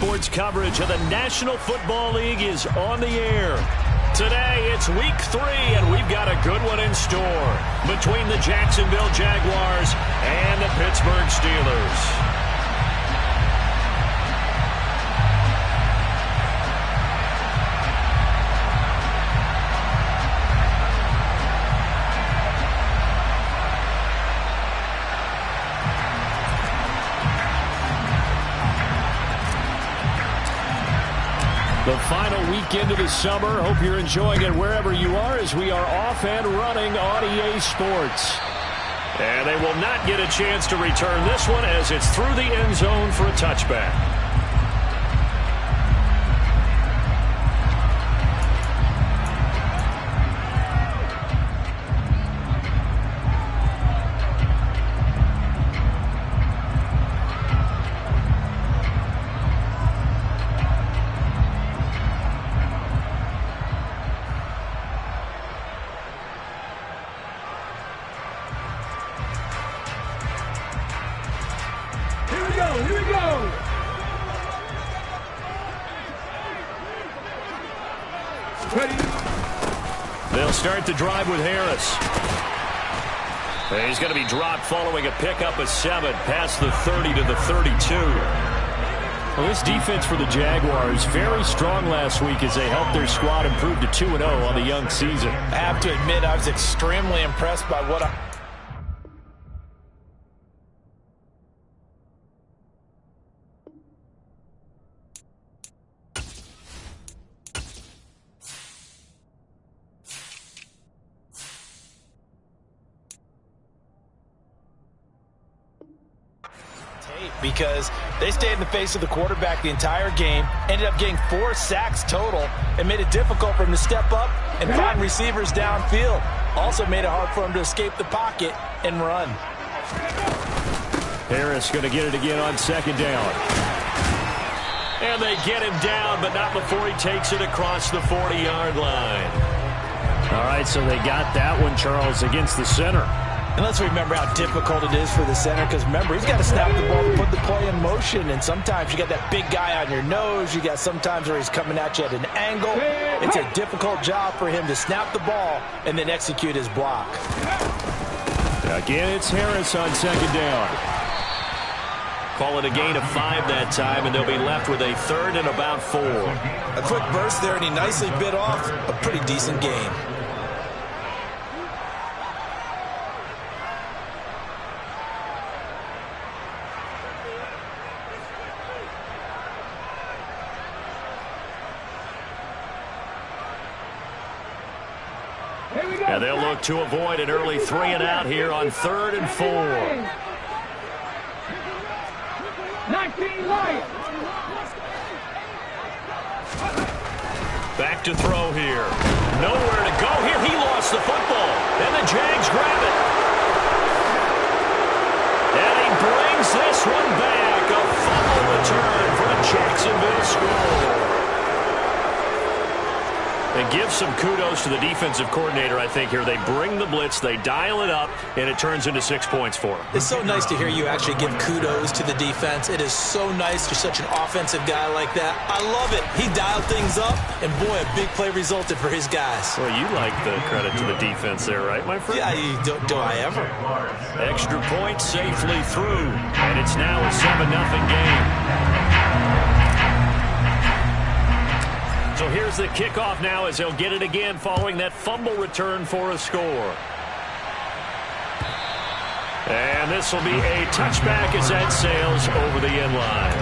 Sports coverage of the National Football League is on the air. Today, it's Week 3, and we've got a good one in store between the Jacksonville Jaguars and the Pittsburgh Steelers. The final weekend of the summer. Hope you're enjoying it wherever you are as we are off and running on EA Sports. And they will not get a chance to return this one as it's through the end zone for a touchback. They'll start the drive with Harris. He's going to be dropped following a pickup of 7 past the 30 to the 32. Well, this defense for the Jaguars, very strong last week as they helped their squad improve to 2-0 on the young season. I have to admit, I was extremely impressed by what because they stayed in the face of the quarterback the entire game, ended up getting 4 sacks total, and made it difficult for him to step up and find receivers downfield. Also made it hard for him to escape the pocket and run. Harris going to get it again on second down. And they get him down, but not before he takes it across the 40-yard line. All right, so they got that one, Charles, against the center. And let's remember how difficult it is for the center, because remember, he's got to snap the ball to put the play in motion, and sometimes you got that big guy on your nose. You got sometimes where he's coming at you at an angle. It's a difficult job for him to snap the ball and then execute his block. Again, it's Harris on second down. Call it a gain of 5 that time, and they'll be left with a 3rd and about 4. A quick burst there, and he nicely bit off a pretty decent game. And they'll look to avoid an early 3 and out here on 3rd and 4. 19 Lions. Back to throw here. Nowhere to go here. He lost the football. And the Jags grab it. And he brings this one back. A fumble return for a Jacksonville score. And give some kudos to the defensive coordinator, I think, here. They bring the blitz, they dial it up, and it turns into 6 points for them. It's so nice to hear you actually give kudos to the defense. It is so nice. You're such an offensive guy like that. I love it. He dialed things up, and boy, a big play resulted for his guys. Well, you like the credit to the defense there, right, my friend? Yeah, do I ever? Extra point safely through, and it's now a 7-0 game. So here's the kickoff now as they'll get it again following that fumble return for a score. And this will be a touchback as that sails over the end line.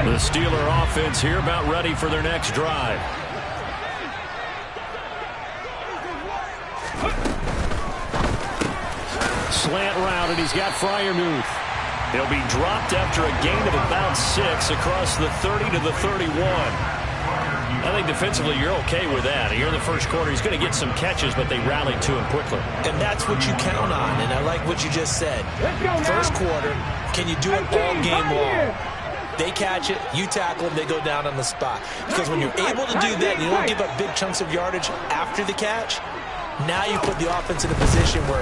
The Steeler offense here about ready for their next drive. Slant route, and he's got Freiermuth. He'll be dropped after a gain of about 6 across the 30 to the 31. I think defensively you're okay with that. Here in the first quarter, he's going to get some catches, but they rallied to him quickly. And that's what you count on, and I like what you just said. First quarter, can you do it all game long? They catch it, you tackle them, they go down on the spot. Because when you're able to do that, you don't give up big chunks of yardage after the catch, now you put the offense in a position where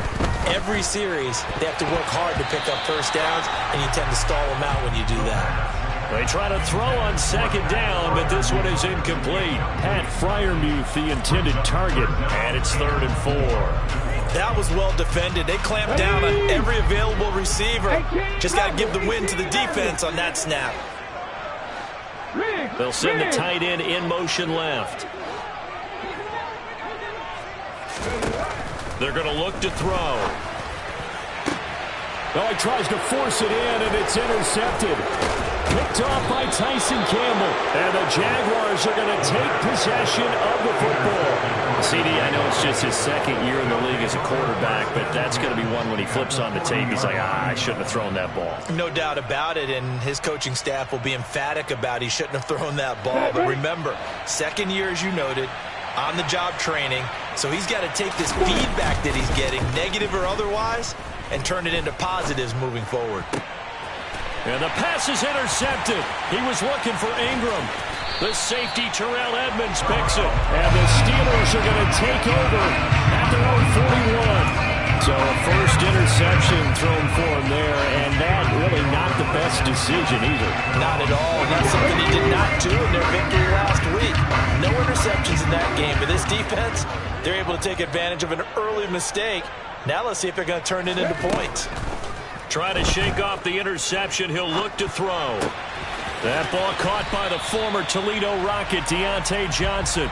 every series they have to work hard to pick up first downs, and you tend to stall them out when you do that. They try to throw on second down, but this one is incomplete. Pat Freiermuth, the intended target, and it's 3rd and 4. That was well defended. They clamped down on every available receiver. Just got to give the win to the defense on that snap. They'll send the tight end in motion left. They're going to look to throw. Well, he tries to force it in, and it's intercepted. Picked off by Tyson Campbell. And the Jaguars are going to take possession of the football. CD, I know it's just his 2nd year in the league as a quarterback, but that's going to be one when he flips on the tape. He's like, I shouldn't have thrown that ball. No doubt about it, and his coaching staff will be emphatic about he shouldn't have thrown that ball. But remember, 2nd year, as you noted, on-the-job training. So he's got to take this feedback that he's getting, negative or otherwise, and turn it into positives moving forward. And the pass is intercepted. He was looking for Ingram. The safety, Terrell Edmonds, picks it. And the Steelers are going to take over at their own 41. So a first interception thrown for him there, and that really not the best decision either. Not at all. That's something he did not do in their victory last week. No interceptions in that game. But this defense, they're able to take advantage of an early mistake. Now let's see if they're going to turn it into points. Try to shake off the interception. He'll look to throw. That ball caught by the former Toledo Rocket, Deontay Johnson.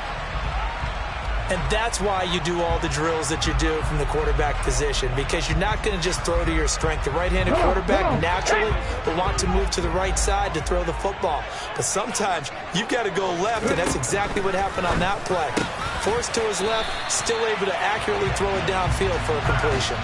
And that's why you do all the drills that you do from the quarterback position, because you're not going to just throw to your strength. The right-handed quarterback naturally will want to move to the right side to throw the football. But sometimes you've got to go left, and that's exactly what happened on that play. Forced to his left, still able to accurately throw it downfield for a completion.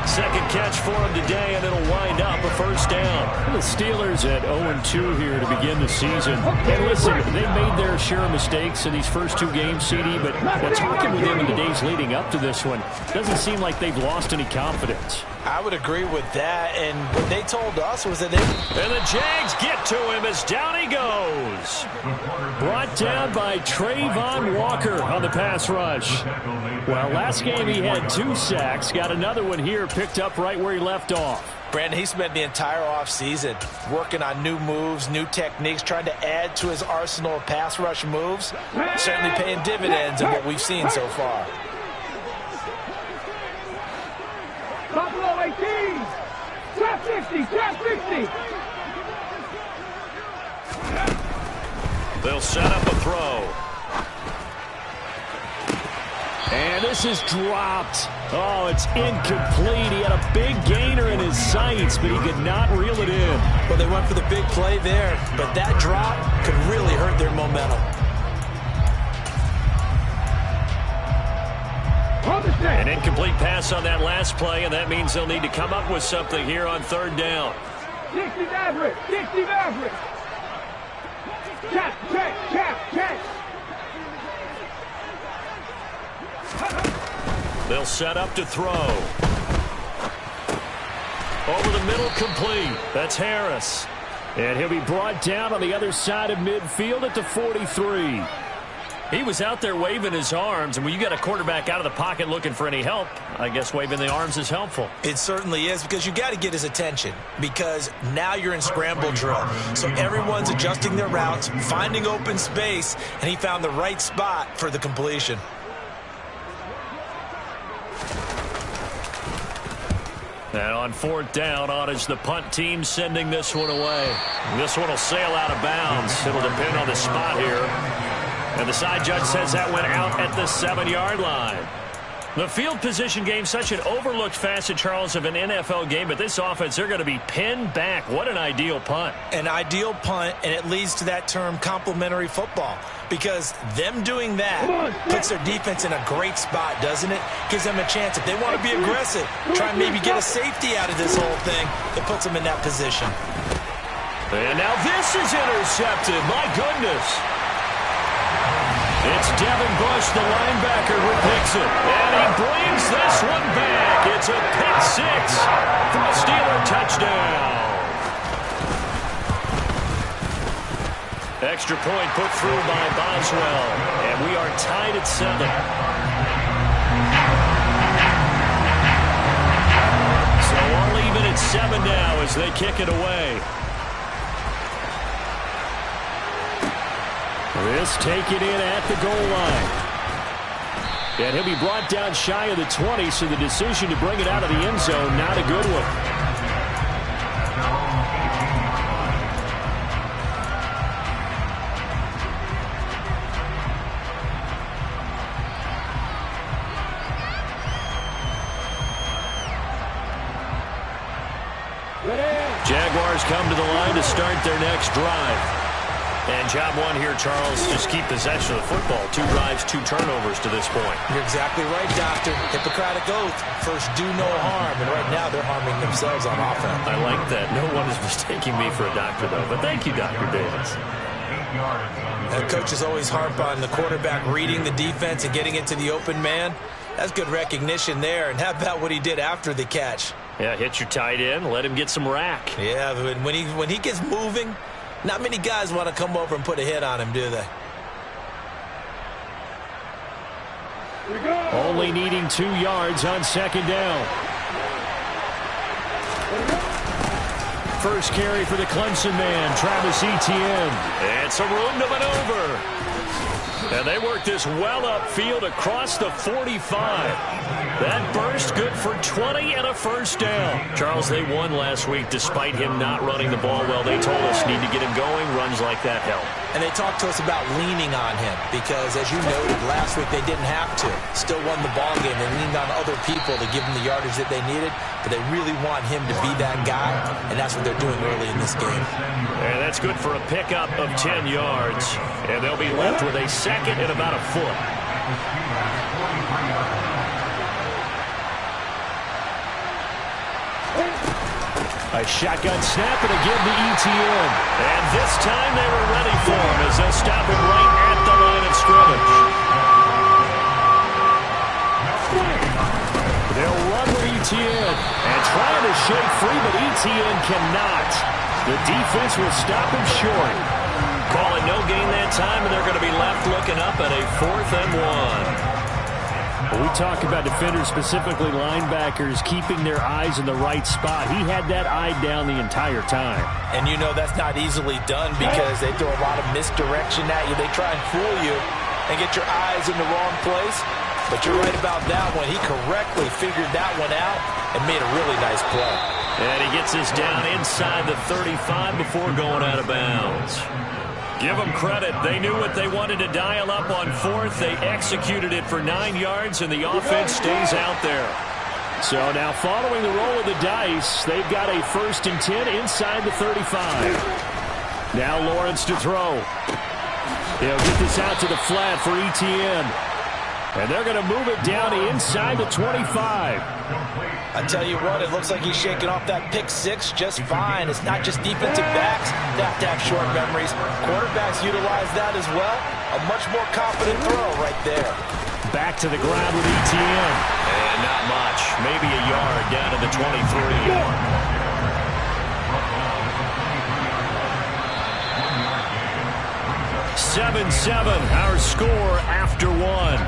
Second catch for him today, and it'll wind up a first down. The Steelers at 0-2 here to begin the season. And listen, they made their share of mistakes in these first 2 games, CD, but talking with them in the days leading up to this one, doesn't seem like they've lost any confidence. I would agree with that, and what they told us was that they... And the Jags get to him as down he goes. Brought down by Trayvon Walker on the pass rush. Well, last game he had 2 sacks, got another one here, picked up right where he left off. Brandon, he spent the entire offseason working on new moves, new techniques, trying to add to his arsenal of pass rush moves. Certainly paying dividends in what we've seen so far. Buffalo 18. Trap 50. Trap 50. They'll set up a throw. And this is dropped. Oh, it's incomplete. He had a big gainer in his sights, but he could not reel it in. Well, they went for the big play there, but that drop could really hurt their momentum. An incomplete pass on that last play, and that means they'll need to come up with something here on 3rd down. 60 Maverick. 60 Maverick. Check, check, check, check. They'll set up to throw. Over the middle, complete. That's Harris. And he'll be brought down on the other side of midfield at the 43. He was out there waving his arms, and when you got a quarterback out of the pocket looking for any help, I guess waving the arms is helpful. It certainly is, because you got to get his attention, because now you're in scramble drill. So everyone's adjusting their routes, finding open space, and he found the right spot for the completion. And on 4th down, on is the punt team sending this one away. This one will sail out of bounds. It'll depend on the spot here. And the side judge says that went out at the 7-yard line. The field position game, such an overlooked facet, Charles, of an NFL game, but this offense, they're going to be pinned back. What an ideal punt. An ideal punt, and it leads to that term complementary football, because them doing that puts their defense in a great spot, doesn't it? Gives them a chance. If they want to be aggressive, try and maybe get a safety out of this whole thing, it puts them in that position. And now this is intercepted. My goodness. It's Devin Bush, the linebacker, who picks it. And he brings this one back. It's a pick 6 for a Steeler touchdown. Extra point put through by Boswell. And we are tied at 7. So all even at 7 now as they kick it away. This taken in at the goal line. And he'll be brought down shy of the 20, so the decision to bring it out of the end zone, not a good one. Jaguars come to the line to start their next drive. And job one here, Charles, just keep possession of the football. 2 drives, 2 turnovers to this point. You're exactly right, Doctor. Hippocratic oath. First, do no harm. And right now, they're harming themselves on offense. I like that. No one is mistaking me for a doctor, though. But thank you, Dr. Davis. And coaches always harp on the quarterback reading the defense and getting it to the open man. That's good recognition there. And how about what he did after the catch? Yeah, hit your tight end. Let him get some rack. Yeah, but when he gets moving, not many guys want to come over and put a hit on him, do they? Only needing 2 yards on second down. First carry for the Clemson man, Travis Etienne. It's a room to maneuver. And they work this well upfield across the 45. That burst good for 20 and a first down. Charles, they won last week despite him not running the ball well. They told us need to get him going. Runs like that help. And they talked to us about leaning on him because, as you noted, last week they didn't have to. Still won the ball game. They leaned on other people to give them the yardage that they needed, but they really want him to be that guy, and that's what they're doing early in this game. And that's good for a pickup of 10 yards. And they'll be left with a second and about a foot. A shotgun snap and again to Etienne. And this time they were ready for him as they'll stop him right at the line of scrimmage. They'll run with Etienne and trying to shake free, but Etienne cannot. The defense will stop him short. Calling no gain that time, and they're going to be left looking up at a 4th and 1. When we talk about defenders, specifically linebackers, keeping their eyes in the right spot. He had that eye down the entire time. And you know that's not easily done because they throw a lot of misdirection at you. They try and fool you and get your eyes in the wrong place. But you're right about that one. He correctly figured that one out and made a really nice play. And he gets this down inside the 35 before going out of bounds. Give them credit. They knew what they wanted to dial up on 4th. They executed it for 9 yards, and the offense stays out there. So now following the roll of the dice, they've got a 1st and 10 inside the 35. Now Lawrence to throw. He'll get this out to the flat for Etienne. And they're going to move it down inside the 25. I tell you what, it looks like he's shaking off that pick 6 just fine. It's not just defensive backs that have to have short memories. Quarterbacks utilize that as well. A much more confident throw right there. Back to the ground with Etienne. And not much. Maybe a yard down to the 23. 7-7, our score after 1.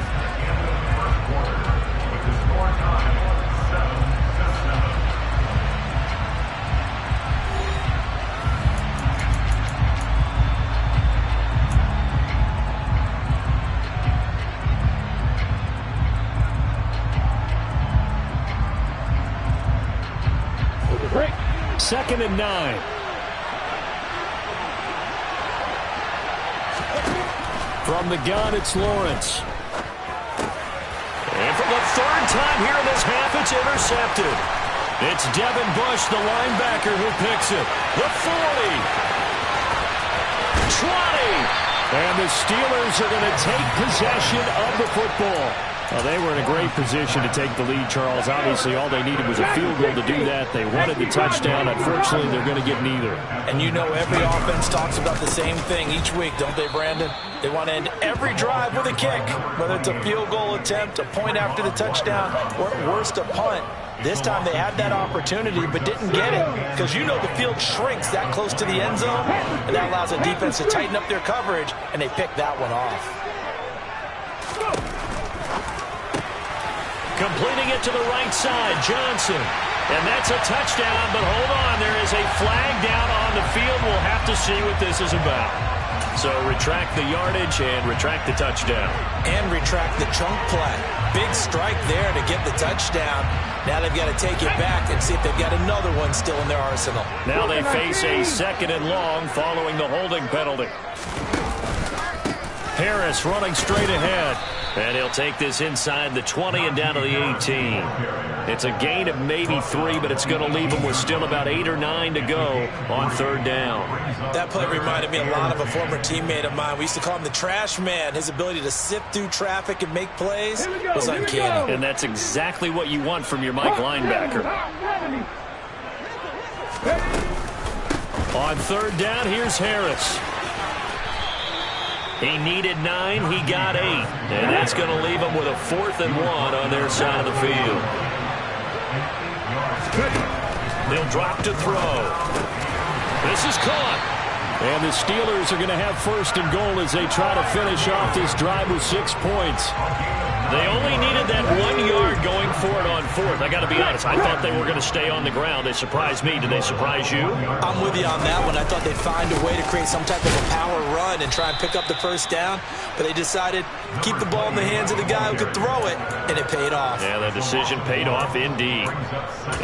Second and 9. From the gun, it's Lawrence. And for the 3rd time here in this half, it's intercepted. It's Devin Bush, the linebacker, who picks it. The 40. 20. And the Steelers are going to take possession of the football. Well, they were in a great position to take the lead, Charles. Obviously, all they needed was a field goal to do that. They wanted the touchdown. Unfortunately, they're going to get neither. And you know every offense talks about the same thing each week, don't they, Brandon? They want to end every drive with a kick, whether it's a field goal attempt, a point after the touchdown, or at worst, a punt. This time they had that opportunity but didn't get it because you know the field shrinks that close to the end zone, and that allows the defense to tighten up their coverage, and they picked that one off. Completing it to the right side, Johnson. And that's a touchdown, but hold on, there is a flag down on the field. We'll have to see what this is about. So retract the yardage and retract the touchdown. And retract the chunk play. Big strike there to get the touchdown. Now they've got to take it back and see if they've got another one still in their arsenal. Now they face a 2nd and long following the holding penalty. Harris running straight ahead. And he'll take this inside the 20 and down to the 18. It's a gain of maybe 3, but it's going to leave them with still about 8 or 9 to go on 3rd down. That play reminded me a lot of a former teammate of mine. We used to call him the trash man. His ability to sift through traffic and make plays was uncanny. And that's exactly what you want from your Mike linebacker. On 3rd down, here's Harris. He needed 9, he got 8. And that's going to leave him with a 4th and 1 on their side of the field. They'll drop to throw. This is caught. And the Steelers are going to have 1st and goal as they try to finish off this drive with 6 points. They only needed that 1 yard going for it on 4th. I got to be honest, I thought they were going to stay on the ground. They surprised me. Did they surprise you? I'm with you on that one. I thought they'd find a way to create some type of a power run and try and pick up the 1st down, but they decided to keep the ball in the hands of the guy who could throw it, and it paid off. Yeah, that decision paid off indeed.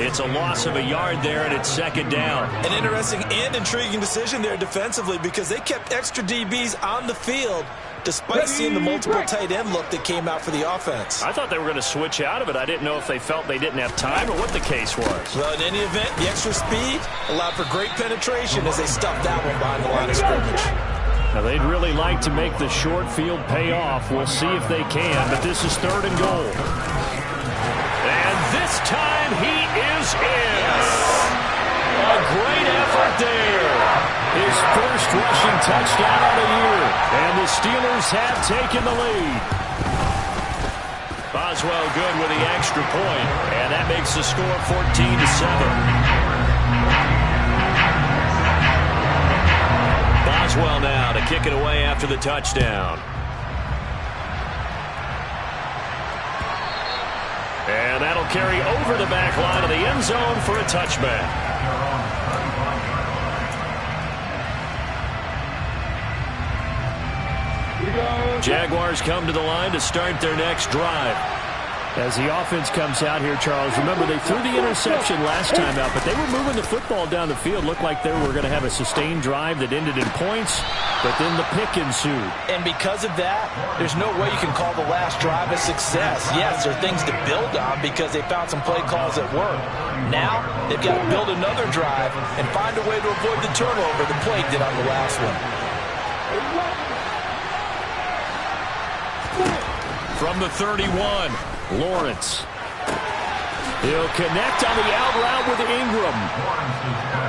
It's a loss of a yard there, and it's 2nd down. An interesting and intriguing decision there defensively because they kept extra DBs on the field despite seeing the multiple tight end look that came out for the offense. I thought they were going to switch out of it. I didn't know if they felt they didn't have time or what the case was. Well, in any event, the extra speed allowed for great penetration as they stuffed that one behind the line of scrimmage. Now, they'd really like to make the short field pay off. We'll see if they can, but this is 3rd and goal. And this time he is in. A great effort there. His first rushing touchdown of the year. And the Steelers have taken the lead. Boswell good with the extra point. And that makes the score 14-7. Boswell now to kick it away after the touchdown. And that'll carry over the back line of the end zone for a touchback. Jaguars come to the line to start their next drive. As the offense comes out here, Charles, remember they threw the interception last time out, but they were moving the football down the field. Looked like they were going to have a sustained drive that ended in points, but then the pick ensued. And because of that, there's no way you can call the last drive a success. Yes, there are things to build on because they found some play calls that work. Now, they've got to build another drive and find a way to avoid the turnover the play did on the last one. From the 31, Lawrence. He'll connect on the out route with Ingram.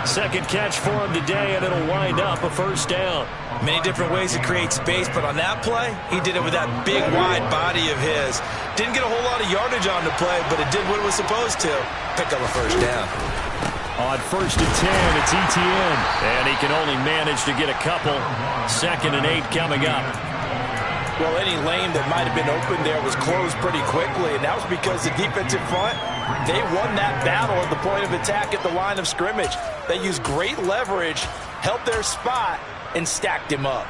2nd catch for him today, and it'll wind up a 1st down. Many different ways to create space, but on that play, he did it with that big, wide body of his. Didn't get a whole lot of yardage on the play, but it did what it was supposed to. Pick up a 1st down. On 1st and 10, it's Etienne. And he can only manage to get a couple. 2nd and 8 coming up. Well, any lane that might have been open there was closed pretty quickly, and that was because the defensive front, they won that battle at the point of attack at the line of scrimmage. They used great leverage, held their spot, and stacked him up.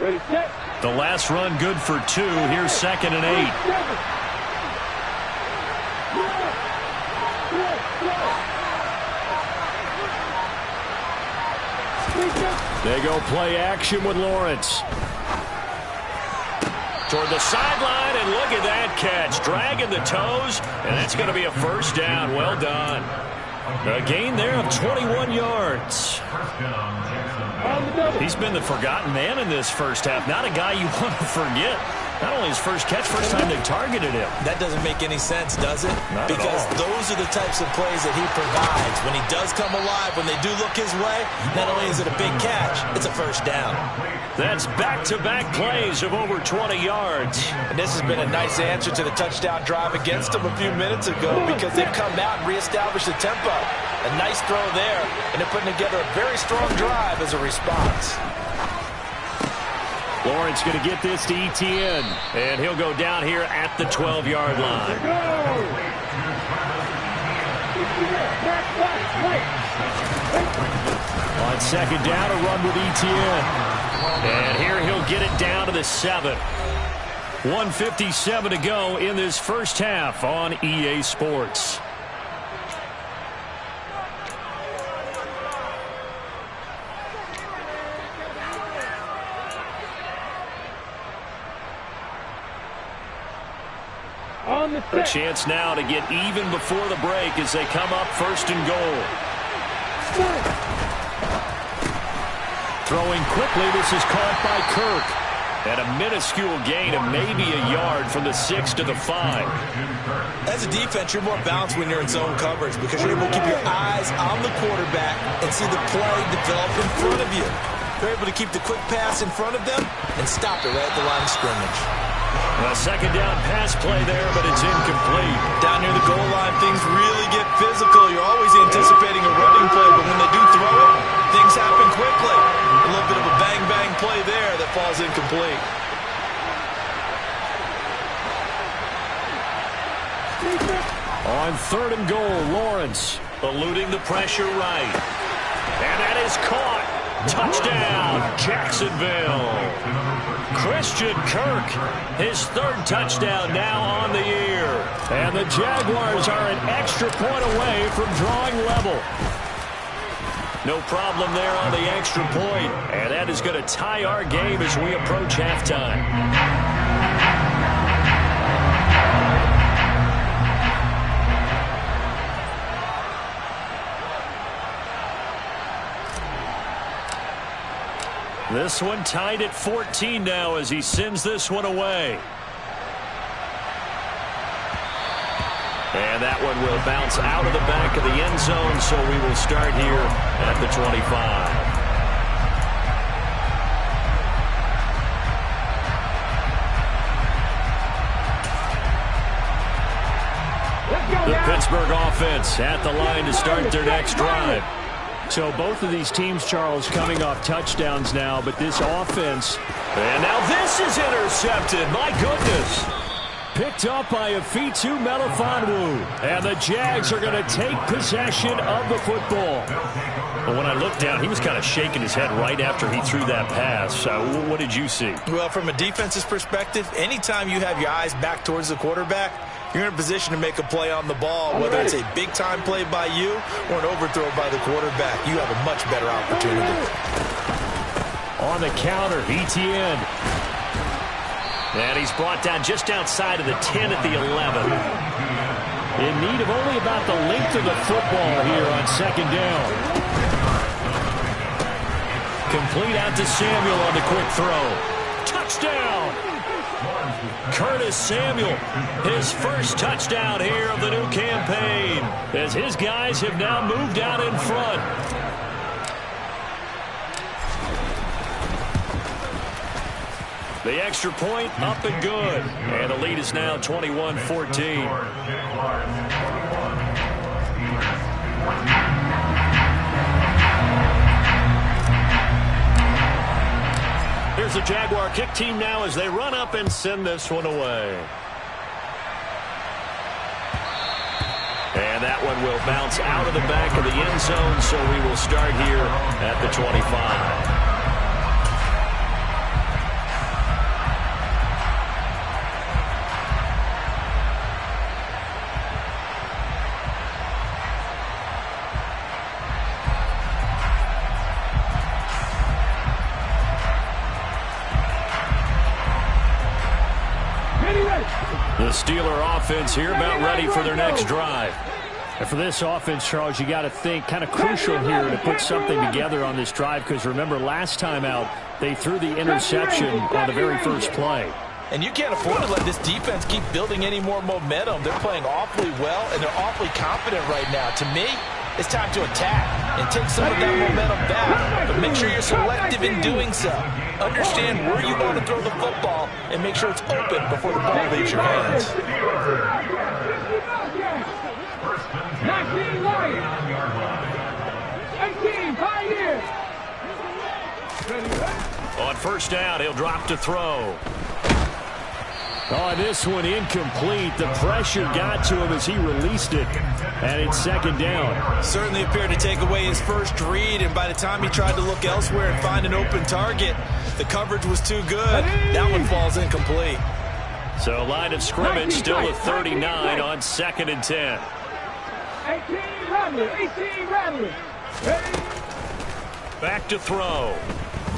Ready, set. The last run good for 2. Here's 2nd and 8. They go play action with Lawrence. Toward the sideline, and look at that catch. Dragging the toes, and that's going to be a 1st down. Well done. A gain there of 21 yards. He's been the forgotten man in this 1st half. Not a guy you want to forget. Not only his first catch, first time they targeted him. That doesn't make any sense, does it? Not because at all. Those are the types of plays that he provides. When he does come alive, when they do look his way, not only is it a big catch, it's a first down. That's back-to-back plays of over 20 yards. And this has been a nice answer to the touchdown drive against them a few minutes ago because they've come out and reestablished the tempo. A nice throw there, and they're putting together a very strong drive as a response. Lawrence going to get this to Etienne, and he'll go down here at the 12-yard line. On second down, a run with Etienne. And here he'll get it down to the 7. 1:57 to go in this first half on EA Sports. A chance now to get even before the break as they come up first and goal. Throwing quickly, this is caught by Kirk. And a minuscule gain of maybe a yard from the 6 to the 5. As a defense, you're more balanced when you're in zone coverage because you're able to keep your eyes on the quarterback and see the play develop in front of you. You're able to keep the quick pass in front of them and stop it right at the line of scrimmage. A second down pass play there, but it's incomplete. Down near the goal line, things really get physical. You're always anticipating a running play, but when they do throw it, things happen quickly. A little bit of a bang-bang play there that falls incomplete. On third and goal, Lawrence eluding the pressure right. And that is caught. Touchdown, Jacksonville. Christian Kirk, his third touchdown now on the year. And the Jaguars are an extra point away from drawing level. No problem there on the extra point. And that is going to tie our game as we approach halftime. This one tied at 14 now as he sends this one away. And that one will bounce out of the back of the end zone, so we will start here at the 25. The Pittsburgh offense at the line to start their next drive. So both of these teams, Charles, coming off touchdowns now, but this offense. And now this is intercepted. My goodness. Picked up by Afitu Melifonwu. And the Jags are going to take possession of the football. But when I looked down, he was kind of shaking his head right after he threw that pass. What did you see? Well, from a defense's perspective, anytime you have your eyes back towards the quarterback, you're in a position to make a play on the ball, whether it's a big-time play by you or an overthrow by the quarterback. You have a much better opportunity. On the counter, Etienne. And he's brought down just outside of the 10 at the 11. In need of only about the length of the football here on second down. Complete out to Samuel on the quick throw. Touchdown! Curtis Samuel, his first touchdown here of the new campaign, as his guys have now moved out in front. The extra point up and good, and the lead is now 21-14. Here's the Jaguar kick team now as they run up and send this one away. And that one will bounce out of the back of the end zone, so we will start here at the 25. The Steeler offense here about ready for their next drive. And for this offense, Charles, you got to think kind of crucial here to put something together on this drive because remember last time out they threw the interception on the very first play. And you can't afford to let this defense keep building any more momentum. They're playing awfully well, and they're awfully confident right now. To me, it's time to attack and take some of that momentum back. But make sure you're selective in doing so. Understand where you want to throw the football and make sure it's open before the ball leaves your hands. 19 Lions. 18 Pioneers. On first down, he'll drop to throw. Oh, this one incomplete. The pressure got to him as he released it. And it's second down. Certainly appeared to take away his first read, and by the time he tried to look elsewhere and find an open target, the coverage was too good. That one falls incomplete. So line of scrimmage still at 39 on 2nd and 10. 18 Rattler. 18 Rattler. Back to throw.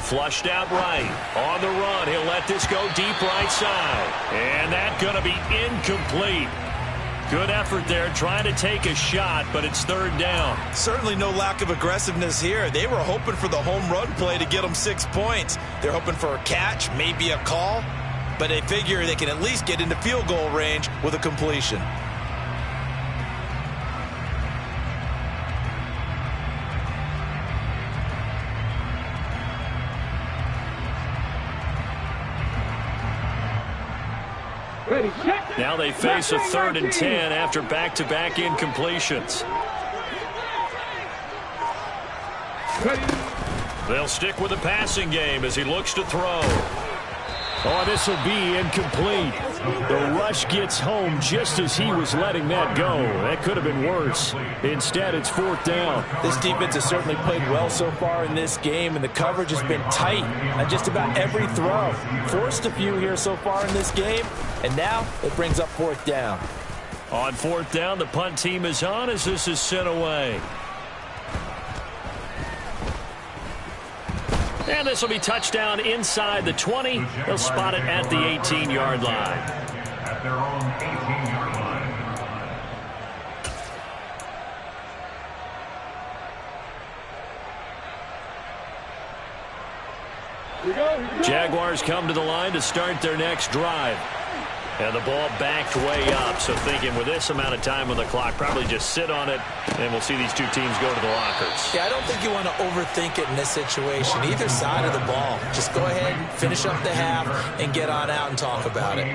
Flushed out right. On the run, he'll let this go deep right side. And that's going to be incomplete. Good effort there trying to take a shot, but it's 3rd down. Certainly no lack of aggressiveness here. They were hoping for the home run play to get them 6 points. They're hoping for a catch, maybe a call, but they figure they can at least get into field goal range with a completion. Now they face a 3rd and 10 after back-to-back incompletions. They'll stick with the passing game as he looks to throw. Oh, this will be incomplete. The rush gets home just as he was letting that go. That could have been worse. Instead, it's 4th down. This defense has certainly played well so far in this game, and the coverage has been tight on just about every throw. Forced a few here so far in this game, and now it brings up 4th down. On 4th down, the punt team is on as this is sent away. And this will be touchdown inside the 20. They'll spot it at the 18-yard line. At their own 18-yard line. Jaguars come to the line to start their next drive. And the ball backed way up, so thinking with this amount of time on the clock, probably just sit on it, and we'll see these two teams go to the lockers. Yeah, I don't think you want to overthink it in this situation. Either side of the ball. Just go ahead, finish up the half, and get on out and talk about it.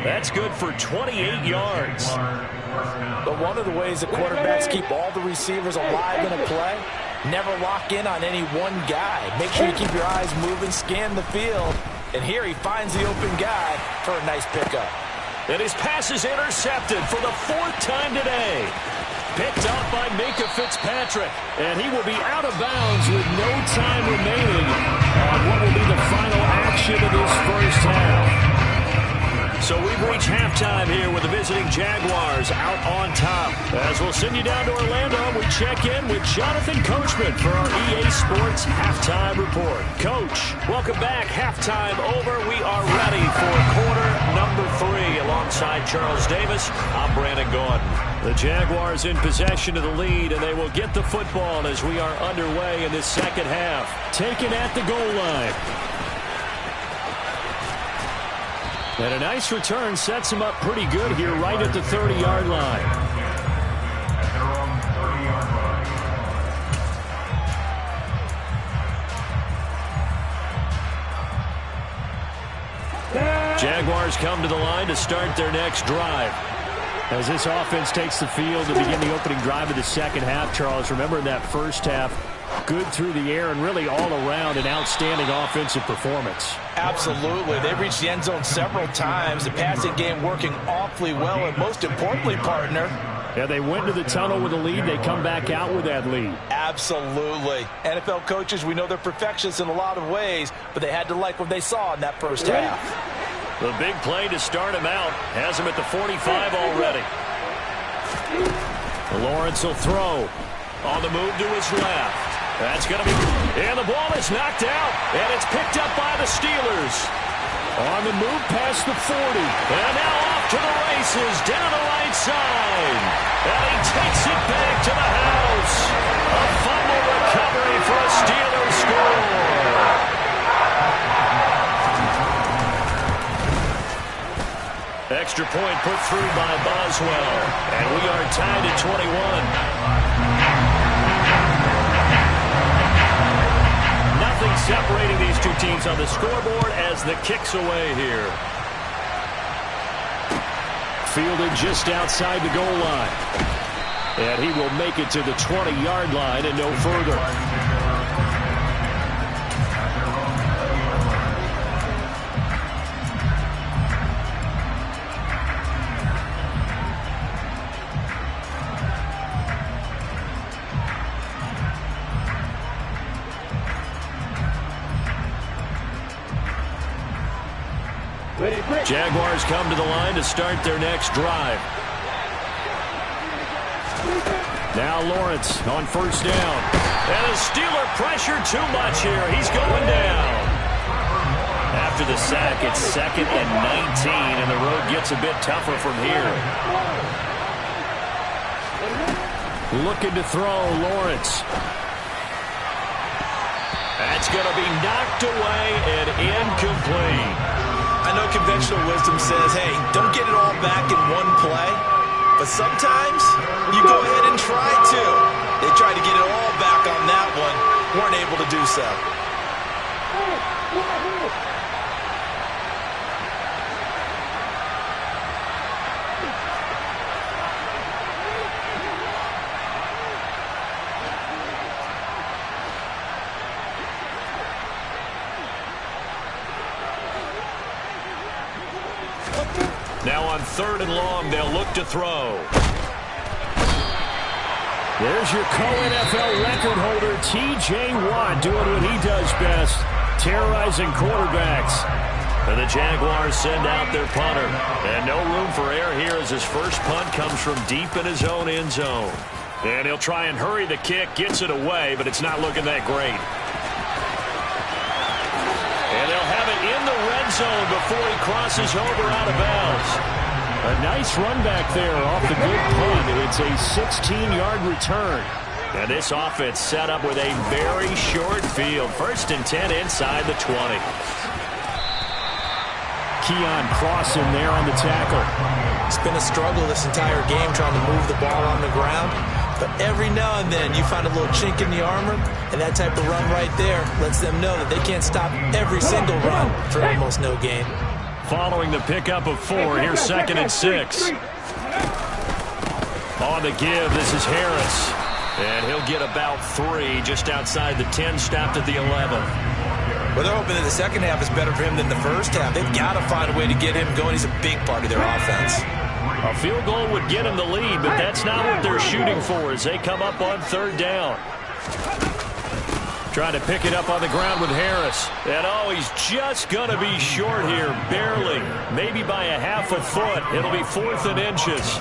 That's good for 28 yards. But one of the ways the quarterbacks keep all the receivers alive in a play, never lock in on any one guy. Make sure you keep your eyes moving, scan the field. And here he finds the open guy for a nice pickup. And his pass is intercepted for the 4th time today. Picked up by Minkah Fitzpatrick. And he will be out of bounds with no time remaining on what will be the final action of this first half. So we've reached halftime here with the visiting Jaguars out on top. As we'll send you down to Orlando, we check in with Jonathan Coachman for our EA Sports Halftime Report. Coach, welcome back. Halftime over. We are ready for quarter number 3 alongside Charles Davis. I'm Brandon Gordon. The Jaguars in possession of the lead, and they will get the football as we are underway in this second half. Taken at the goal line. And a nice return sets him up pretty good here right at the 30-yard line. At their own 30-yard line. Jaguars come to the line to start their next drive. As this offense takes the field to begin the opening drive of the second half, Charles, remember in that first half, good through the air and really all around an outstanding offensive performance. Absolutely. They reached the end zone several times. The passing game working awfully well, and most importantly, partner, Yeah, they went to the tunnel with a lead. They come back out with that lead. Absolutely. NFL coaches, we know they're perfectionists in a lot of ways, but they had to like what they saw in that first half. The big play to start him out has him at the 45 already. Lawrence will throw. On the move to his left. That's going to be... And the ball is knocked out. And it's picked up by the Steelers. On the move past the 40. And now off to the races. Down the right side. And he takes it back to the house. A fumble recovery for a Steelers score. extra point put through by Boswell. And we are tied at 21. Nothing separating these two teams on the scoreboard as the kick's away here. Fielded just outside the goal line. And he will make it to the 20-yard line and no further. Jaguars come to the line to start their next drive. Now Lawrence on first down. And the Steeler pressure too much here. He's going down. After the sack, it's 2nd and 19, and the road gets a bit tougher from here. Looking to throw, Lawrence. That's going to be knocked away and incomplete. I know conventional wisdom says, hey, don't get it all back in one play. But sometimes you go ahead and try to. They tried to get it all back on that one. Weren't able to do so. Now on 3rd and long, they'll look to throw. There's your co-NFL record holder, T.J. Watt, doing what he does best, terrorizing quarterbacks. And the Jaguars send out their punter. And no room for error here as his first punt comes from deep in his own end zone. And he'll try and hurry the kick, gets it away, but it's not looking that great. And they'll have it in the red zone before he crosses over out of bounds. A nice run back there off the good punt. It's a 16-yard return. And this offense set up with a very short field. 1st and 10 inside the 20. Keon Crossen there on the tackle. It's been a struggle this entire game trying to move the ball on the ground. But every now and then you find a little chink in the armor, and that type of run right there lets them know that they can't stop every single run for almost no gain. Following the pickup of 4, here's 2nd and 6. On the give, this is Harris. And he'll get about 3 just outside the 10, stopped at the 11. Well, they're hoping that the second half is better for him than the first half. They've got to find a way to get him going. He's a big part of their offense. A field goal would get him the lead, but that's not what they're shooting for as they come up on 3rd down. Trying to pick it up on the ground with Harris. And oh, he's just going to be short here, barely. Maybe by a half a foot. It'll be 4th and inches.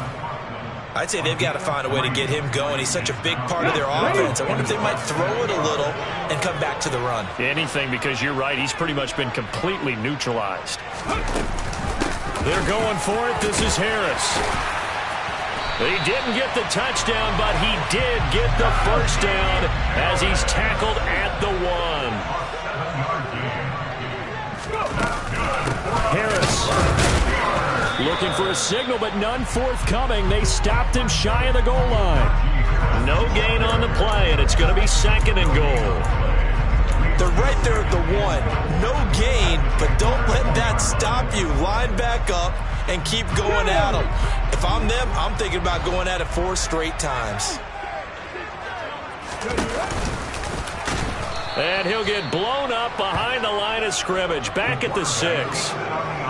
I'd say they've got to find a way to get him going. He's such a big part of their offense. I wonder if they might throw it a little and come back to the run. Anything, because you're right. He's pretty much been completely neutralized. They're going for it. This is Harris. He didn't get the touchdown, but he did get the first down as he's tackled at the 1. Harris looking for a signal, but none forthcoming. They stopped him shy of the goal line. No gain on the play, and it's going to be 2nd and goal. They're right there at the 1. No gain, but don't let that stop you. Line back up and keep going at them. If I'm them, I'm thinking about going at it 4 straight times. And he'll get blown up behind the line of scrimmage. Back at the 6.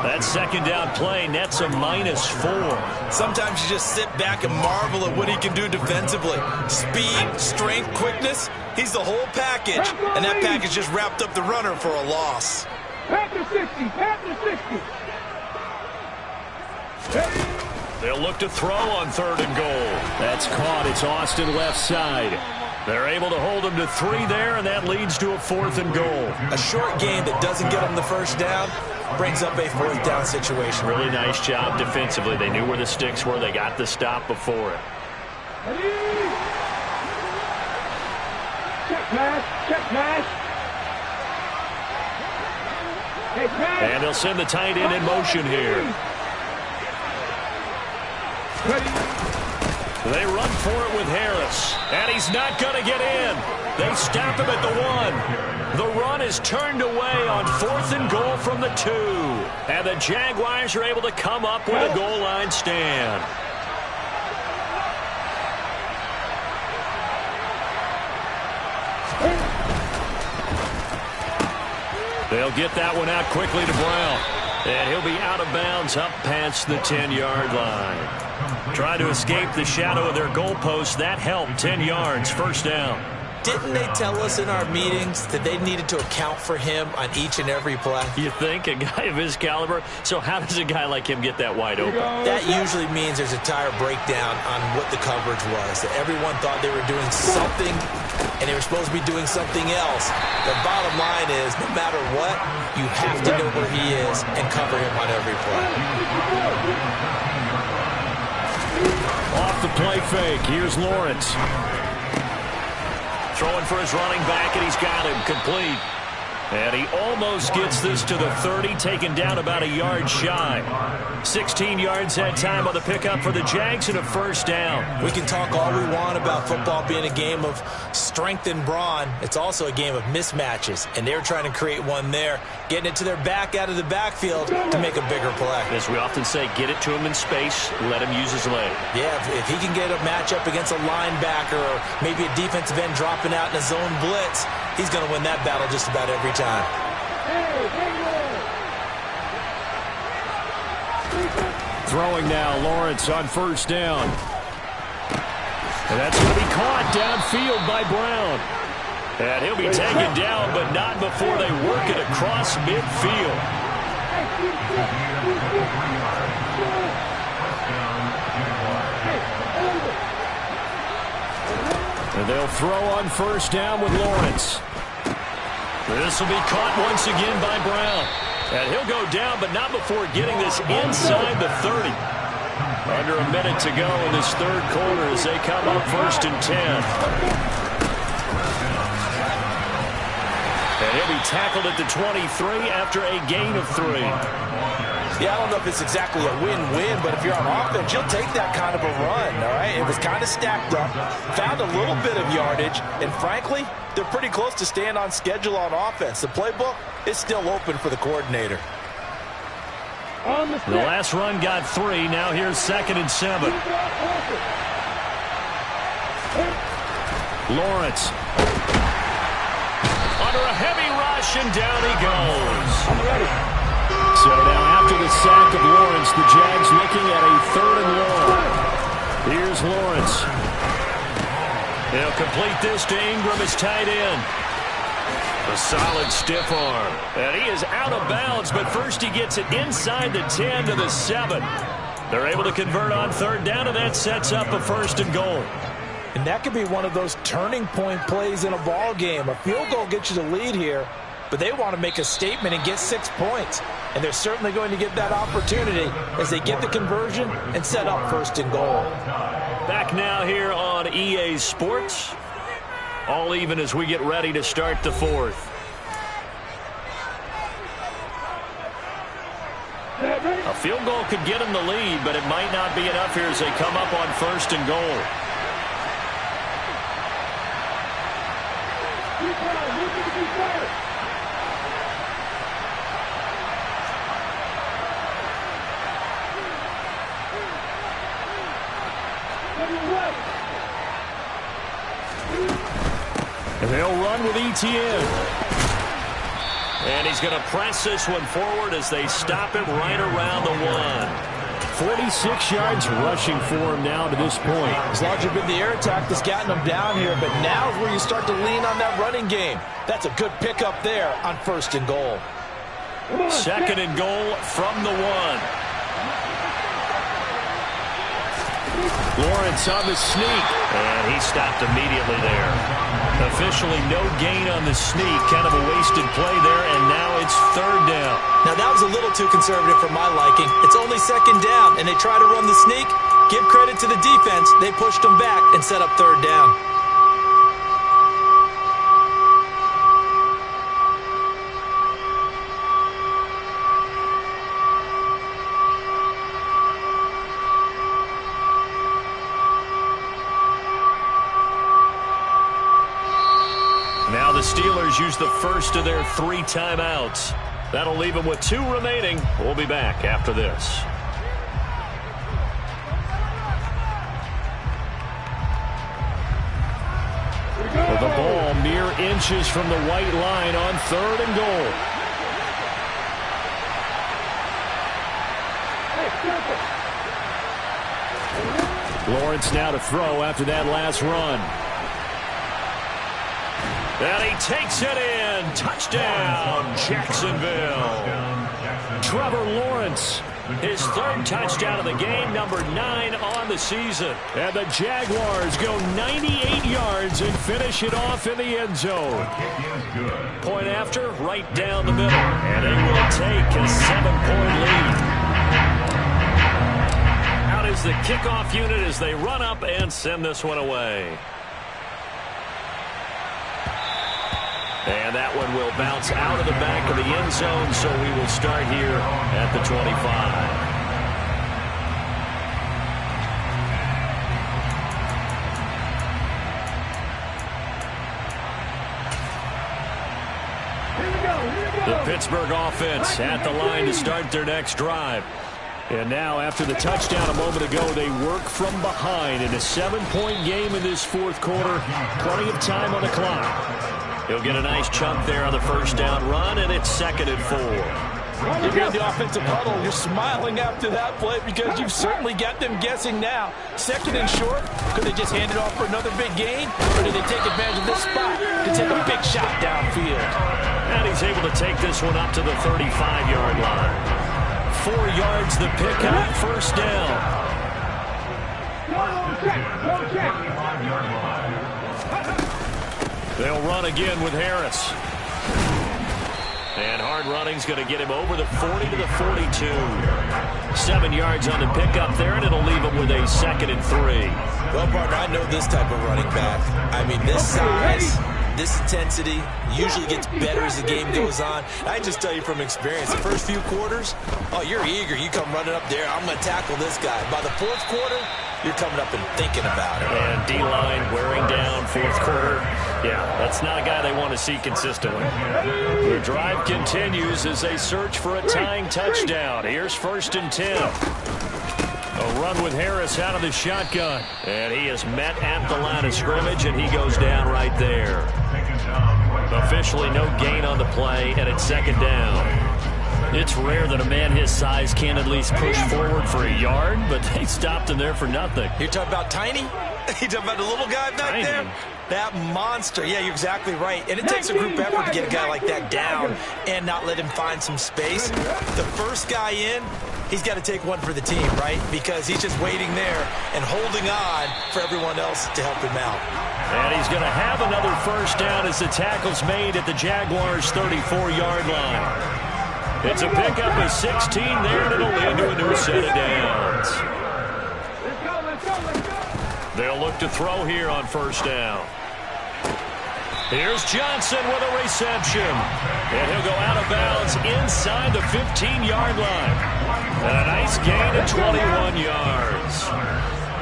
That 2nd down play nets a -4. Sometimes you just sit back and marvel at what he can do defensively. Speed, strength, quickness. He's the whole package. And that package just wrapped up the runner for a loss. Panther 60, Panther 60. They'll look to throw on 3rd and goal. That's caught. It's Austin left side. They're able to hold him to 3 there, and that leads to a 4th and goal. A short game that doesn't get them the first down brings up a 4th down situation. Really nice job defensively. They knew where the sticks were. They got the stop before it. Check pass, check pass. Hey, pass. And they'll send the tight end in motion here. They run for it with Harris, and he's not going to get in. They stop him at the 1. The run is turned away on 4th and goal from the 2. And the Jaguars are able to come up with a goal line stand. They'll get that one out quickly to Brown. And he'll be out of bounds up past the 10-yard line. Trying to escape the shadow of their goalpost. That helped. 10 yards, first down. Didn't they tell us in our meetings that they needed to account for him on each and every play? You think? A guy of his caliber? So how does a guy like him get that wide open? That usually means there's a entire breakdown on what the coverage was. That everyone thought they were doing something, and they were supposed to be doing something else. The bottom line is, no matter what, you have to know where he is and cover him on every play. Off the play fake. Here's Lawrence. Throwing for his running back, and he's got him complete. And he almost gets this to the 30, taken down about a yard shy. 16 yards that time on the pickup for the Jags and a first down. We can talk all we want about football being a game of strength and brawn. It's also a game of mismatches, and they're trying to create one there, getting it to their back out of the backfield to make a bigger play. As we often say, get it to him in space, let him use his leg. Yeah, if he can get a matchup against a linebacker or maybe a defensive end dropping out in a zone blitz, he's going to win that battle just about every time. Throwing now, Lawrence on first down. And that's going to be caught downfield by Brown. And he'll be taken down, but not before they work it across midfield. And they'll throw on first down with Lawrence. This will be caught once again by Brown. And he'll go down, but not before getting this inside the 30. Under a minute to go in this third quarter as they come up first and 10. And he'll be tackled at the 23 after a gain of 3. Yeah, I don't know if it's exactly a win-win, but if you're on offense, you'll take that kind of a run, all right? It was kind of stacked up, found a little bit of yardage, and frankly, they're pretty close to staying on schedule on offense. The playbook is still open for the coordinator. The last run got 3. Now here's 2nd and 7. Lawrence. Under a heavy rush, and down he goes. I'm ready. So now after the sack of Lawrence, the Jags looking at a 3rd and long. Here's Lawrence. He'll complete this to Ingram as tight end. A solid stiff arm. And he is out of bounds, but first he gets it inside the 10 to the 7. They're able to convert on 3rd down, and that sets up a 1st and goal. And that could be one of those turning point plays in a ball game. A field goal gets you the lead here, but they want to make a statement and get 6 points. And they're certainly going to get that opportunity as they get the conversion and set up 1st and goal. Back now here on EA Sports. All even as we get ready to start the 4th. A field goal could get them the lead, but it might not be enough here as they come up on 1st and goal. And they'll run with Etienne. And he's going to press this one forward as they stop him right around the 1. 46 yards rushing for him now to this point. As long as you've been the air attack that's gotten them down here, but now is where you start to lean on that running game. That's a good pickup there on 1st and goal. 2nd and goal from the 1. Lawrence on the sneak, and he stopped immediately there. Officially no gain on the sneak, kind of a wasted play there, and now it's 3rd down. Now that was a little too conservative for my liking. It's only 2nd down, and they try to run the sneak. Give credit to the defense. They pushed them back and set up 3rd down. Steelers use the first of their 3 timeouts. That'll leave them with 2 remaining. We'll be back after this. With the ball mere inches from the white line on 3rd and goal. Lawrence now to throw after that last run. And he takes it in. Touchdown, Jacksonville. Trevor Lawrence. His 3rd touchdown of the game, number 9 on the season. And the Jaguars go 98 yards and finish it off in the end zone. Point after, right down the middle. And they will take a 7-point lead. Out is the kickoff unit as they run up and send this one away. And that one will bounce out of the back of the end zone, so we will start here at the 25. The Pittsburgh offense at the line to start their next drive. And now, after the touchdown a moment ago, they work from behind in a 7-point game in this 4th quarter. Plenty of time on the clock. He'll get a nice chunk there on the first down run, and it's 2nd and 4. If you're in the offensive huddle, you're smiling after that play because you've certainly got them guessing now. 2nd and short, could they just hand it off for another big gain? Or did they take advantage of this spot to take a big shot downfield? And he's able to take this one up to the 35-yard line. 4 yards the pickup, first down. They'll run again with Harris. And hard running's going to get him over the 40 to the 42. 7 yards on the pickup there, and it'll leave him with a 2nd and 3. Well, partner, I know this type of running back. I mean, this size, this intensity usually gets better as the game goes on. I just tell you from experience, the first few quarters, oh, you're eager. You come running up there, I'm going to tackle this guy. By the 4th quarter, you're coming up and thinking about it. And D-line wearing down 4th quarter. Yeah, that's not a guy they want to see consistently. The drive continues as they search for a tying touchdown. Here's 1st and 10. A run with Harris out of the shotgun. And he is met at the line of scrimmage, and he goes down right there. Officially no gain on the play, and it's 2nd down. It's rare that a man his size can at least push forward for a yard, but they stopped him there for nothing. You're talking about tiny? You're talking about the little guy back there? That monster. Yeah, you're exactly right. And it takes a group effort to get a guy like that down and not let him find some space. The first guy in, he's got to take one for the team, right? Because he's just waiting there and holding on for everyone else to help him out. And he's going to have another first down as the tackle's made at the Jaguars' 34-yard line. It's a pickup of 16 there, and it'll lead to a new set of downs. They'll look to throw here on first down. Here's Johnson with a reception. And he'll go out of bounds inside the 15-yard line. And a nice gain of 21 yards.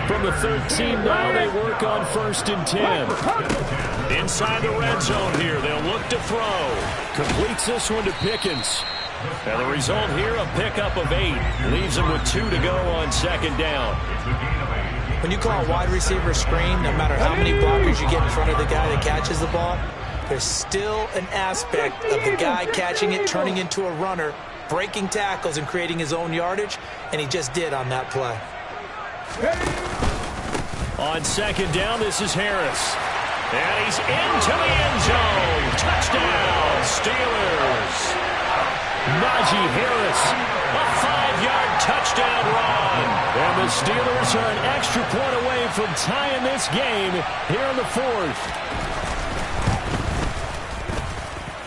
From the 13 now, they work on 1st and 10. Inside the red zone here, they'll look to throw. Completes this one to Pickens. And the result here, a pickup of 8. Leaves him with 2 to go on 2nd down. When you call a wide receiver screen, no matter how many blockers you get in front of the guy that catches the ball, there's still an aspect of the guy catching it, turning into a runner, breaking tackles and creating his own yardage, and he just did on that play. On 2nd down, this is Harris. And he's into the end zone. Touchdown, Steelers. Najee Harris, a 5-yard touchdown run. And the Steelers are an extra point away from tying this game here in the 4th.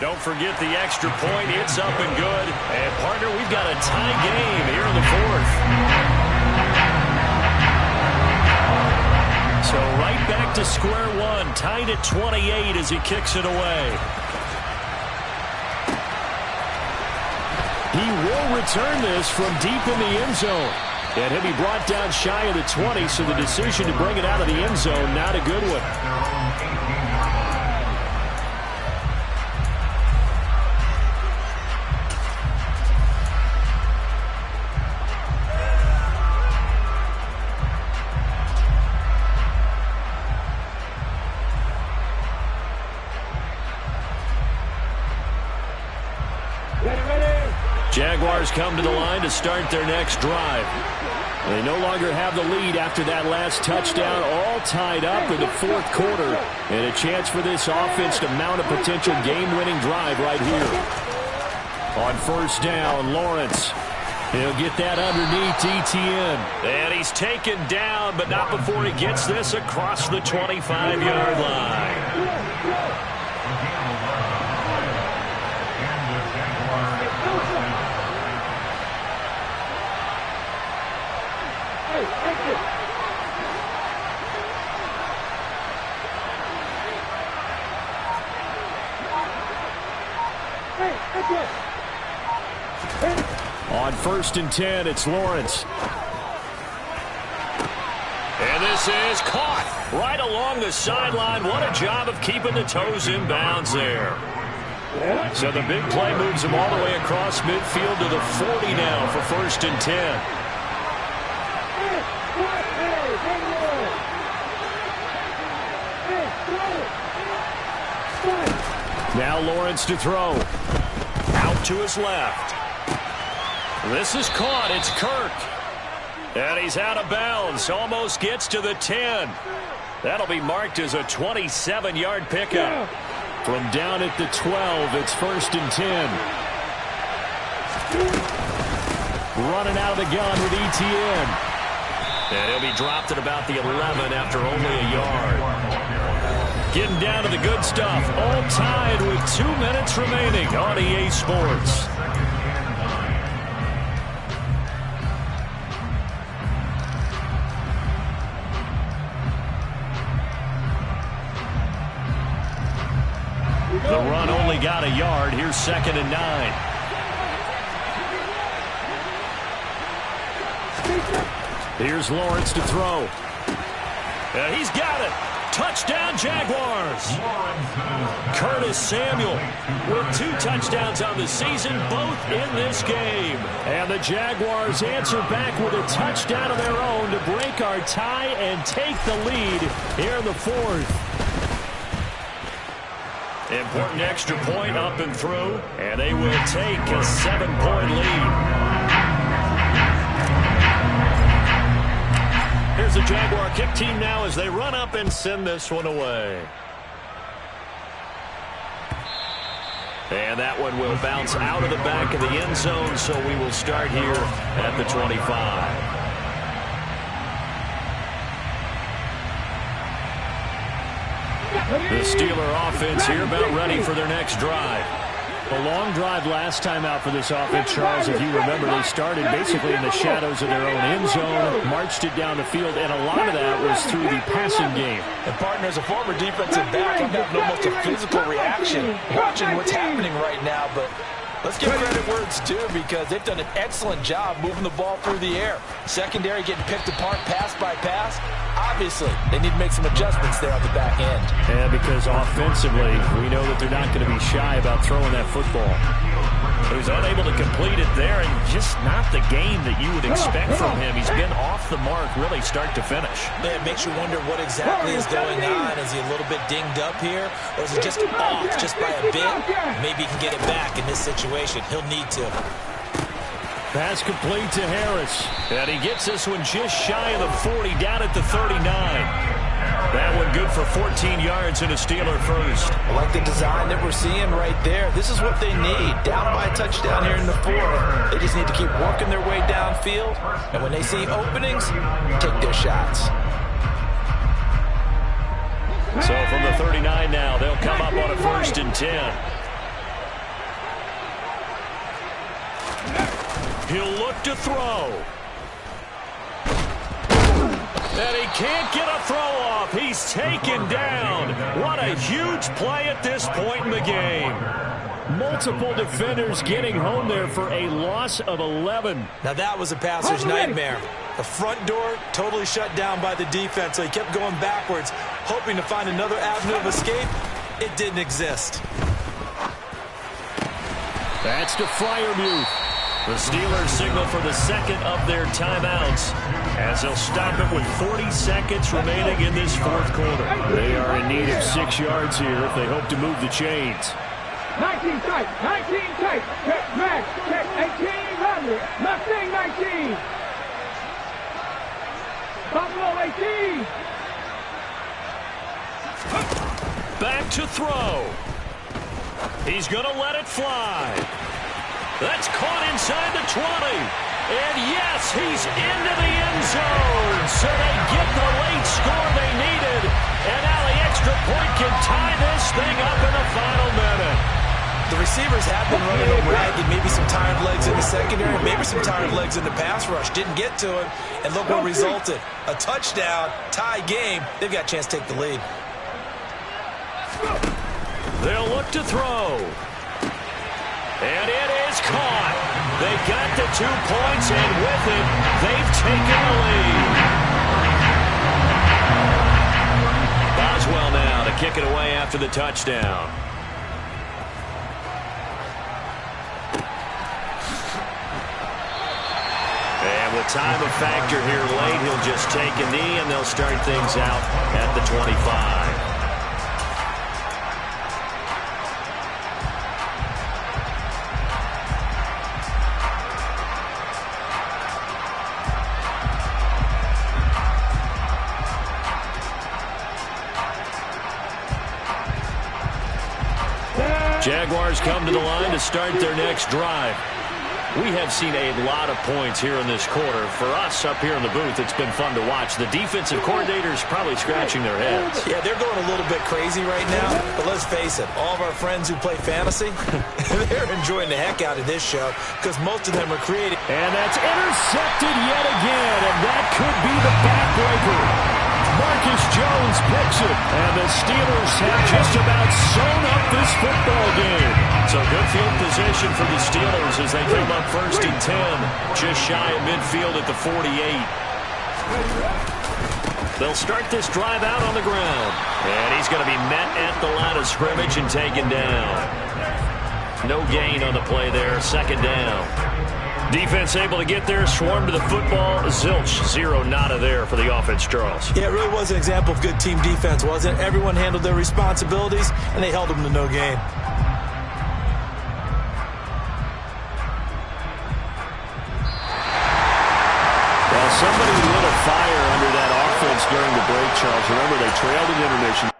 Don't forget the extra point. It's up and good. And, partner, we've got a tie game here in the 4th. So right back to square one, tied at 28 as he kicks it away. He will return this from deep in the end zone. And he'll be brought down shy of the 20, so the decision to bring it out of the end zone, not a good one. Jaguars come to the line to start their next drive. They no longer have the lead after that last touchdown, all tied up in the fourth quarter. And a chance for this offense to mount a potential game-winning drive right here. On first down, Lawrence. He'll get that underneath Etienne. And he's taken down, but not before he gets this across the 25-yard line. On first and 10, it's Lawrence. And this is caught right along the sideline. What a job of keeping the toes in bounds there. So the big play moves him all the way across midfield to the 40 now for first and 10. Now Lawrence to throw. Out to his left. This is caught. It's Kirk. And he's out of bounds. Almost gets to the 10. That'll be marked as a 27-yard pickup. From down at the 12, it's first and 10. Running out of the gun with Etienne. And he'll be dropped at about the 11 after only a yard. Getting down to the good stuff. All tied with 2 minutes remaining on EA Sports. The run only got a yard. Here's second and 9. Here's Lawrence to throw. And he's got it. Touchdown, Jaguars. Curtis Samuel with 2 touchdowns on the season, both in this game. And the Jaguars answer back with a touchdown of their own to break our tie and take the lead here in the fourth. Important extra point up and through, and they will take a 7-point lead. Here's the Jaguar kick team now as they run up and send this one away. And that one will bounce out of the back of the end zone, so we will start here at the 25. The Steeler offense here about ready for their next drive. A long drive last time out for this offense, Charles. If you remember, they started basically in the shadows of their own end zone, marched it down the field, and a lot of that was through the passing game. And partner, as a former defensive back, I'm having almost a physical reaction watching what's happening right now, but let's give credit where it's due because they've done an excellent job moving the ball through the air. Secondary getting picked apart pass by pass. Obviously, they need to make some adjustments there on the back end. Yeah, because offensively, we know that they're not going to be shy about throwing that football. He was unable to complete it there, and just not the game that you would expect from him. He's been off the mark really start to finish. Yeah, it makes you wonder what exactly is going on. Is he a little bit dinged up here, or is it just off just by a bit? Maybe he can get it back in this situation. He'll need to. Pass complete to Harris. And he gets this one just shy of the 40, down at the 39. That one good for 14 yards and a Steeler first. I like the design that we're seeing right there. This is what they need. Down by a touchdown here in the fourth. They just need to keep working their way downfield. And when they see openings, take their shots. So from the 39 now, they'll come up on a first and 10. He'll look to throw. And he can't get a throw off. He's taken down. What a huge play at this point in the game. Multiple defenders getting home there for a loss of 11. Now that was a passer's nightmare. The front door totally shut down by the defense, so he kept going backwards, hoping to find another avenue of escape. It didn't exist. That's to Freiermuth. The Steelers signal for the second of their timeouts as they'll stop it with 40 seconds remaining in this fourth quarter. They are in need of 6 yards here if they hope to move the chains. 19 tight. 19 tight. Check max. Check 18 Rodney. Mustang 19. Buffalo 18. Back to throw. He's going to let it fly. That's caught inside the 20. And yes, he's into the end zone. So they get the late score they needed. And now the extra point can tie this thing up in the final minute. The receivers have been running them ragged. Maybe some tired legs in the secondary, maybe some tired legs in the pass rush. Didn't get to him, and look what resulted. A touchdown, tie game. They've got a chance to take the lead. They'll look to throw. And it is caught. They got the 2 points, and with it, they've taken the lead. Boswell now to kick it away after the touchdown. And with time a factor here late, he'll just take a knee, and they'll start things out at the 25. Jaguars come to the line to start their next drive. We have seen a lot of points here in this quarter. For us up here in the booth, it's been fun to watch. The defensive coordinators probably scratching their heads. Yeah, they're going a little bit crazy right now. But let's face it, all of our friends who play fantasy, they're enjoying the heck out of this show because most of them are creative. And that's intercepted yet again, and that could be the backbreaker. Marcus Jones picks it, and the Steelers have just about sewn up this football game. So good field position for the Steelers as they come up first and 10, just shy of midfield at the 48. They'll start this drive out on the ground, and he's going to be met at the line of scrimmage and taken down. No gain on the play there, second down. Defense able to get there, swarm to the football. Zilch, zero nada there for the offense, Charles. Yeah, it really was an example of good team defense, wasn't it? Everyone handled their responsibilities, and they held them to no gain. Well, somebody lit a fire under that offense during the break, Charles. Remember, they trailed at intermission.